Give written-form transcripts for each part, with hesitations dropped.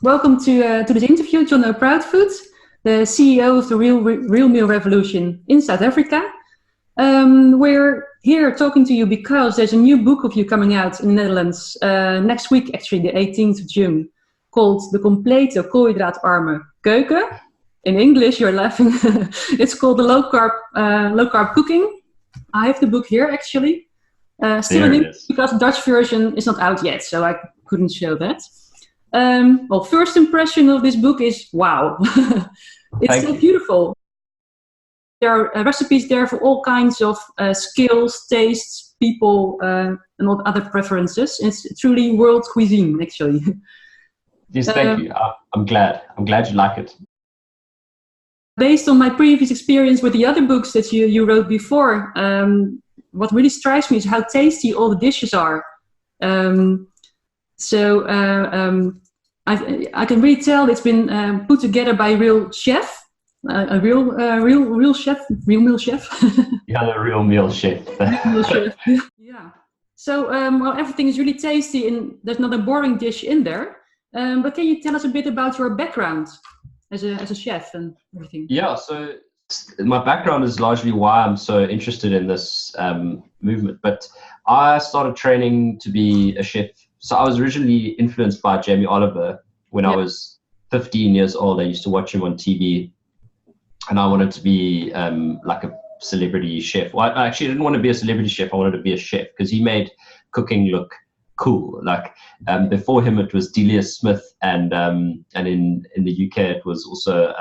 Welcome to this interview, Jonno Proudfoot, the CEO of the Real Meal Revolution in South Africa. We're here talking to you because there's a new book of you coming out in the Netherlands next week, actually, the 18th of June, called the Complete Koolhydraatarme Keuken. In English, you're laughing. It's called the low carb cooking. I have the book here, actually. Still in English because the Dutch version is not out yet, so I couldn't show that. Well, first impression of this book is wow. It's so beautiful. There are recipes there for all kinds of skills, tastes, people, and all other preferences. It's truly world cuisine, actually. Yes, thank you. I'm glad you like it. Based on my previous experience with the other books that you wrote before, what really strikes me is how tasty all the dishes are. I can really tell it's been put together by a real chef, a real chef, real meal chef. Yeah, the real meal chef. Real meal chef. Yeah. So, well, everything is really tasty, and there's not a boring dish in there. But can you tell us a bit about your background as a chef and everything? Yeah. So my background is largely why I'm so interested in this movement. But I started training to be a chef. So I was originally influenced by Jamie Oliver when I was 15 years old. I used to watch him on TV, and I wanted to be like a celebrity chef. Well, I actually didn't want to be a celebrity chef. I wanted to be a chef because he made cooking look cool. Like before him, it was Delia Smith, and in the UK, it was also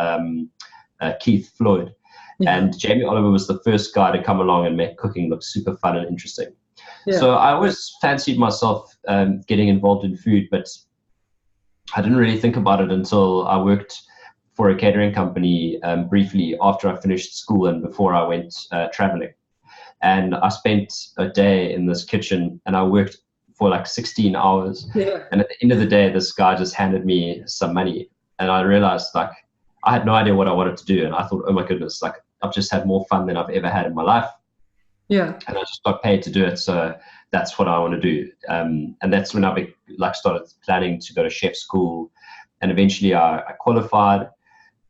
Keith Floyd. Yeah. And Jamie Oliver was the first guy to come along and make cooking look super fun and interesting. Yeah. So I always fancied myself getting involved in food, but I didn't really think about it until I worked for a catering company briefly after I finished school and before I went traveling. And I spent a day in this kitchen, and I worked for like 16 hours. Yeah. And at the end of the day, this guy just handed me some money, and I realized like I had no idea what I wanted to do. And I thought, oh my goodness, like I've just had more fun than I've ever had in my life. Yeah. And I just got paid to do it. So that's what I want to do. And that's when I started planning to go to chef school. And eventually I qualified.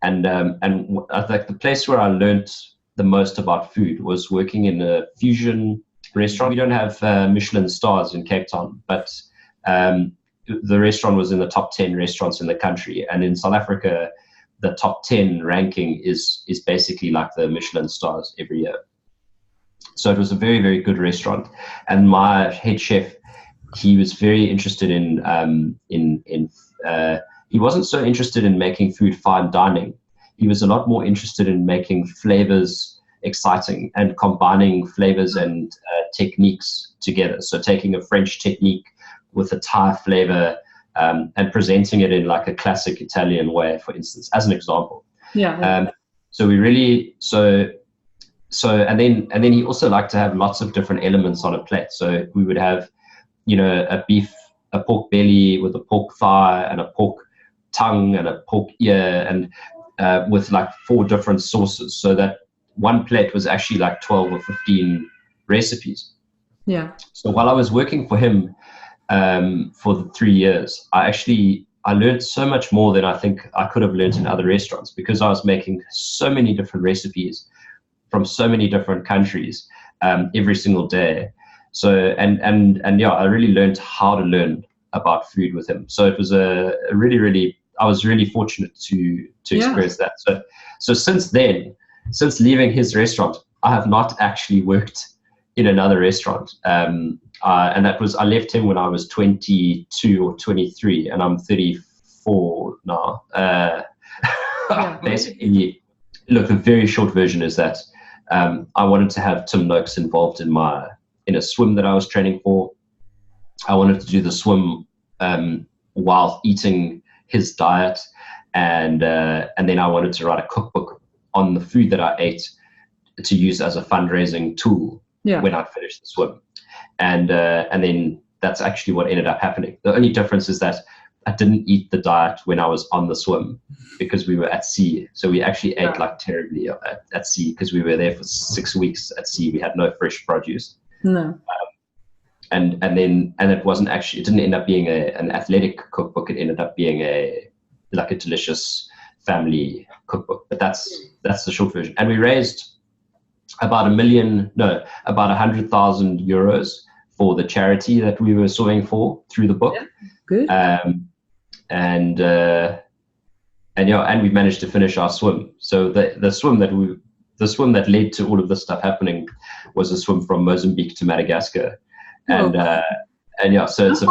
And I think the place where I learned the most about food was working in a fusion restaurant. We don't have Michelin stars in Cape Town, but the restaurant was in the top 10 restaurants in the country. And in South Africa, the top 10 ranking is basically like the Michelin stars every year. So it was a very, very good restaurant. And my head chef, he was very interested he wasn't so interested in making food fine dining. He was a lot more interested in making flavors exciting and combining flavors and techniques together. So taking a French technique with a Thai flavor and presenting it in like a classic Italian way, for instance, as an example. Yeah. So we really, and then he also liked to have lots of different elements on a plate. So we would have, a pork belly with a pork thigh and a pork tongue and a pork ear, and with like 4 different sauces. So that one plate was actually like 12 or 15 recipes. Yeah. So while I was working for him for the 3 years, I learned so much more than I think I could have learned in other restaurants, because I was making so many different recipes from so many different countries every single day. So and yeah, I really learned how to learn about food with him. So it was a really I was really fortunate to experience that. So since then, since leaving his restaurant, I have not actually worked in another restaurant. And that was, I left him when I was 22 or 23, and I'm 34 now. Basically, look, the very short version is that I wanted to have Tim Noakes involved in a swim that I was training for. I wanted to do the swim while eating his diet, and then I wanted to write a cookbook on the food that I ate to use as a fundraising tool when I finished the swim. And then that's actually what ended up happening. The only difference is that I didn't eat the diet when I was on the swim, because we were at sea. So we actually ate like terribly at sea, because we were there for 6 weeks at sea. We had no fresh produce. No. And it wasn't actually, it didn't end up being an athletic cookbook. It ended up being a like a delicious family cookbook. But that's the short version. And we raised about about 100,000 euros for the charity that we were sewing for through the book. Yeah, good. And we managed to finish our swim. So the swim that led to all of this stuff happening was a swim from Mozambique to Madagascar. And so it's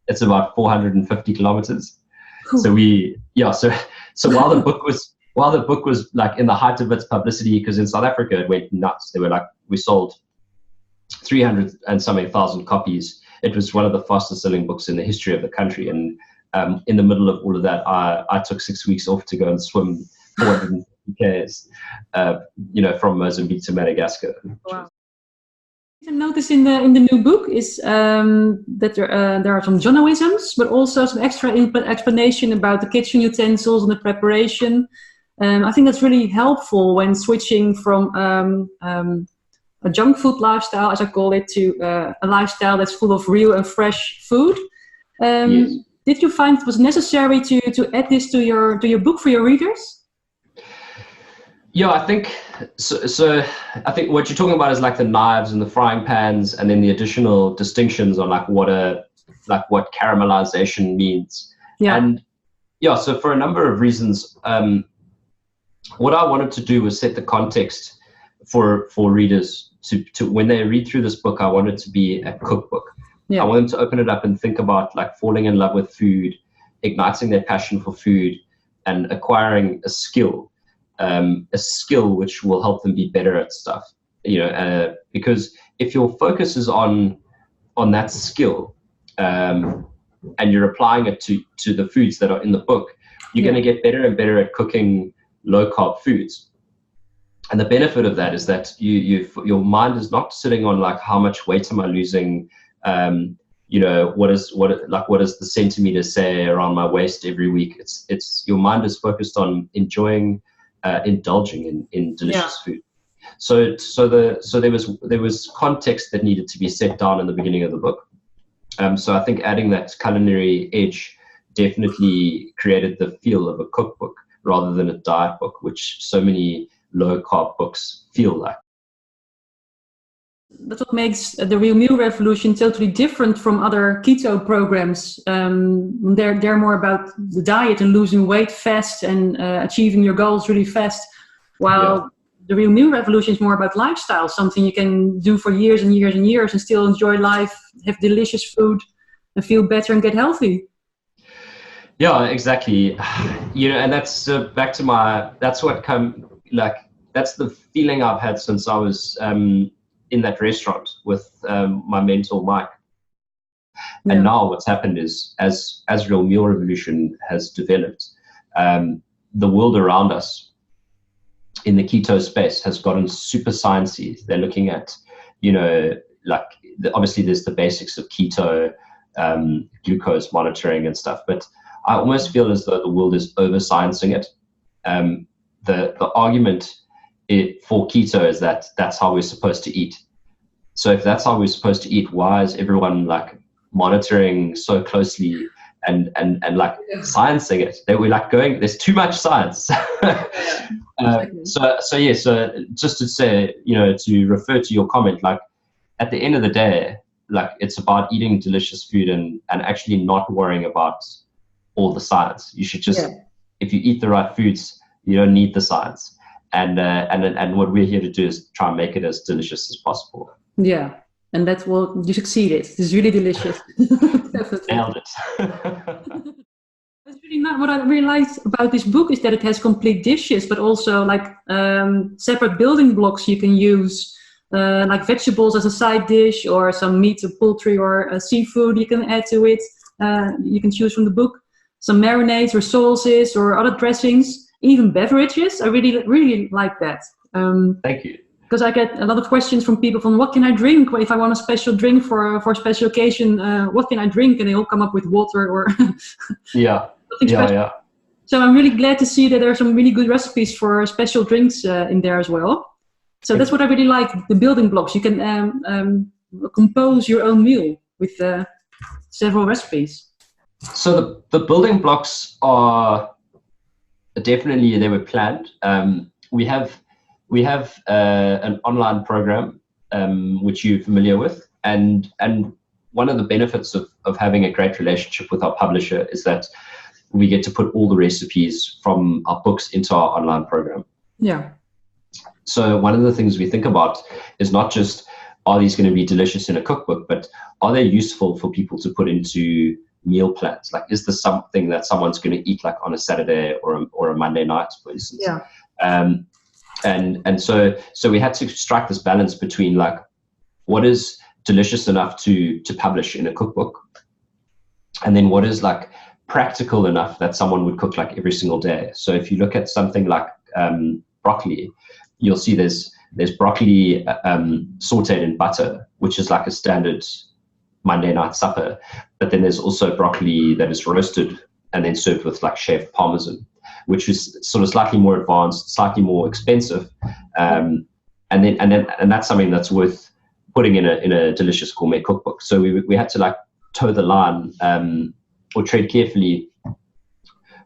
it's about 450 kilometers. Cool. So while the book was like in the height of its publicity, because in South Africa it went nuts. We sold 300 and something thousand copies. It was one of the fastest selling books in the history of the country. And in the middle of all of that, I took 6 weeks off to go and swim 450 k's, from Mozambique to Madagascar. Wow. I noticed in the new book is that there are some Jonnoisms, but also some extra explanation about the kitchen utensils and the preparation. I think that's really helpful when switching from a junk food lifestyle, as I call it, to a lifestyle that's full of real and fresh food. Yes. Did you find it was necessary to add this to your book for your readers? Yeah, I think so. I think what you're talking about is like the knives and the frying pans, and then the additional distinctions on like what caramelization means. Yeah. And yeah, so for a number of reasons, what I wanted to do was set the context for readers to when they read through this book. I wanted it to be a cookbook. Yeah. I want them to open it up and think about like falling in love with food, igniting their passion for food, and acquiring a skill which will help them be better at stuff. Because if your focus is on that skill, and you're applying it to the foods that are in the book, you're going to get better and better at cooking low carb foods. And the benefit of that is that your mind is not sitting on like, how much weight am I losing? What does the centimeters say around my waist every week? It's your mind is focused on indulging in delicious food. So there was context that needed to be set down in the beginning of the book. So I think adding that culinary edge definitely created the feel of a cookbook rather than a diet book, which so many low carb books feel like. That's what makes the Real Meal Revolution totally different from other keto programs. They're more about the diet and losing weight fast and achieving your goals really fast, while the Real Meal Revolution is more about lifestyle, something you can do for years and years and years and still enjoy life, have delicious food, and feel better and get healthy. Yeah, exactly. And that's back to that's the feeling I've had since I was in that restaurant with my mentor Mike. And now what's happened is as Real Meal Revolution has developed, the world around us in the keto space has gotten super sciencey. They're looking at, obviously there's the basics of keto, glucose monitoring and stuff, but I almost feel as though the world is over sciencing it. The argument for keto is that that's how we're supposed to eat. So if that's how we're supposed to eat, why is everyone like monitoring so closely and like sciencing it? That we're like going, there's too much science. So just to say, to refer to your comment, like at the end of the day, like it's about eating delicious food and actually not worrying about all the science. You should just, if you eat the right foods, you don't need the science. And what we're here to do is try and make it as delicious as possible. Yeah, and that's what you succeeded. It's really delicious. Nailed it. That's really not what I realized about this book is that it has complete dishes, but also like separate building blocks you can use, like vegetables as a side dish, or some meat or poultry or seafood you can add to it. You can choose from the book. Some marinades or sauces or other dressings, even beverages. I really like that. Thank you. Because I get a lot of questions from people from what can I drink? If I want a special drink for a special occasion, what can I drink? And they all come up with water or something special. Yeah. So I'm really glad to see that there are some really good recipes for special drinks in there as well. So that's what I really like, the building blocks. You can compose your own meal with several recipes. So the building blocks are definitely, they were planned. We have an online program which you're familiar with, and one of the benefits of having a great relationship with our publisher is that we get to put all the recipes from our books into our online program. Yeah. So one of the things we think about is not just, are these going to be delicious in a cookbook, but are they useful for people to put into meal plans? Like, is this something that someone's going to eat like on a Saturday or a Monday night, for instance? Yeah. And so we had to strike this balance between like, what is delicious enough to publish in a cookbook, and then what is like practical enough that someone would cook like every single day. So if you look at something like broccoli, you'll see there's broccoli sauteed in butter, which is like a standard Monday night supper. But then there's also broccoli that is roasted and then served with like shaved parmesan, which is sort of slightly more advanced, slightly more expensive, and that's something that's worth putting in a delicious gourmet cookbook. So we had to like toe the line or tread carefully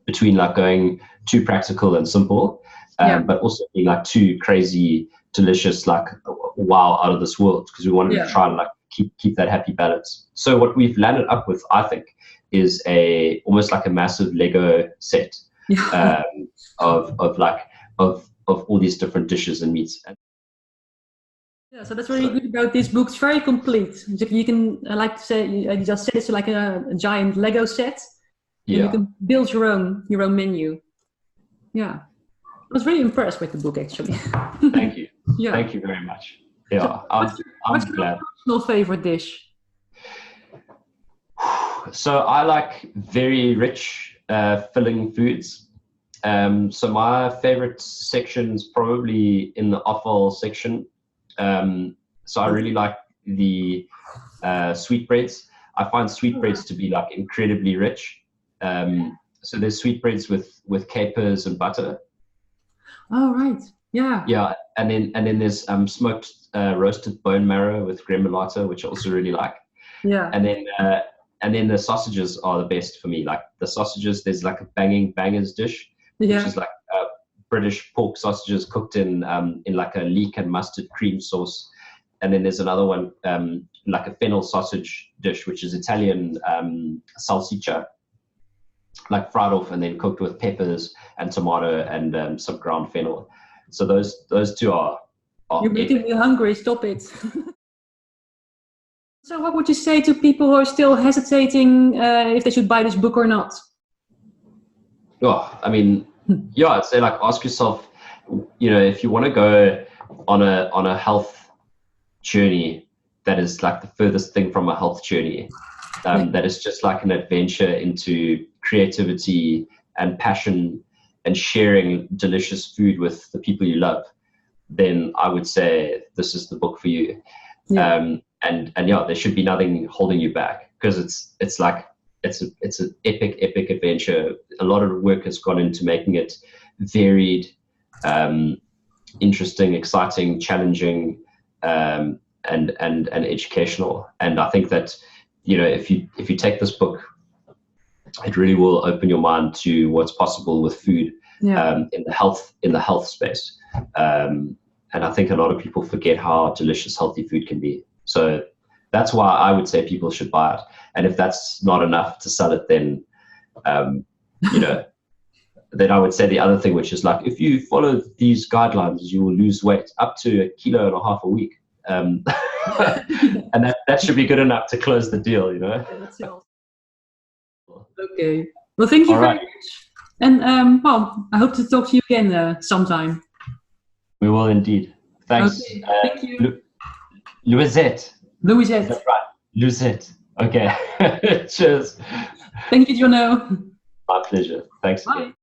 between like going too practical and simple, but also being like too crazy, delicious, like wow, out of this world, because we wanted to try and like keep that happy balance. So what we've landed up with, I think, is almost like a massive Lego set of all these different dishes and meats. Yeah, so that's really good about this book. It's very complete. So you can, like to say, you just said it's like a giant Lego set. Yeah. You can build your own menu. Yeah. I was really impressed with the book, actually. Thank you. Yeah. Thank you very much. Yeah, so I'm glad. What's your personal favorite dish? So I like very rich, filling foods. So my favorite section is probably in the offal section. So I really like the sweetbreads. I find sweetbreads to be like incredibly rich. So there's sweetbreads with capers and butter. Oh, right. Yeah. Yeah, and then there's smoked roasted bone marrow with gremolata, which I also really like. Yeah. And then the sausages are the best for me. Like the sausages, there's like a bangers dish, which is like British pork sausages cooked in like a leek and mustard cream sauce. And then there's another one, like a fennel sausage dish, which is Italian salsiccia, like fried off and then cooked with peppers and tomato and some ground fennel. So those two are You're making me hungry. Stop it. So what would you say to people who are still hesitating if they should buy this book or not? Oh, I mean, yeah, I'd say like ask yourself, if you want to go on a health journey that is like the furthest thing from a health journey, that is just like an adventure into creativity and passion and sharing delicious food with the people you love, then I would say this is the book for you. Yeah. And yeah, there should be nothing holding you back, because it's an epic adventure. A lot of work has gone into making it varied, interesting, exciting, challenging, and educational. And I think that if you take this book, it really will open your mind to what's possible with food in the health space. And I think a lot of people forget how delicious healthy food can be. So that's why I would say people should buy it. And if that's not enough to sell it, then then I would say the other thing, which is like, if you follow these guidelines, you will lose weight up to 1.5 kilos a week. And that should be good enough to close the deal, Okay. Well, thank you very much. And I hope to talk to you again sometime. We will indeed. Thanks. Okay. Thank you. Louisette. That's right. Louisette. Okay. Cheers. Thank you, Jonno. My pleasure. Thanks Bye. again.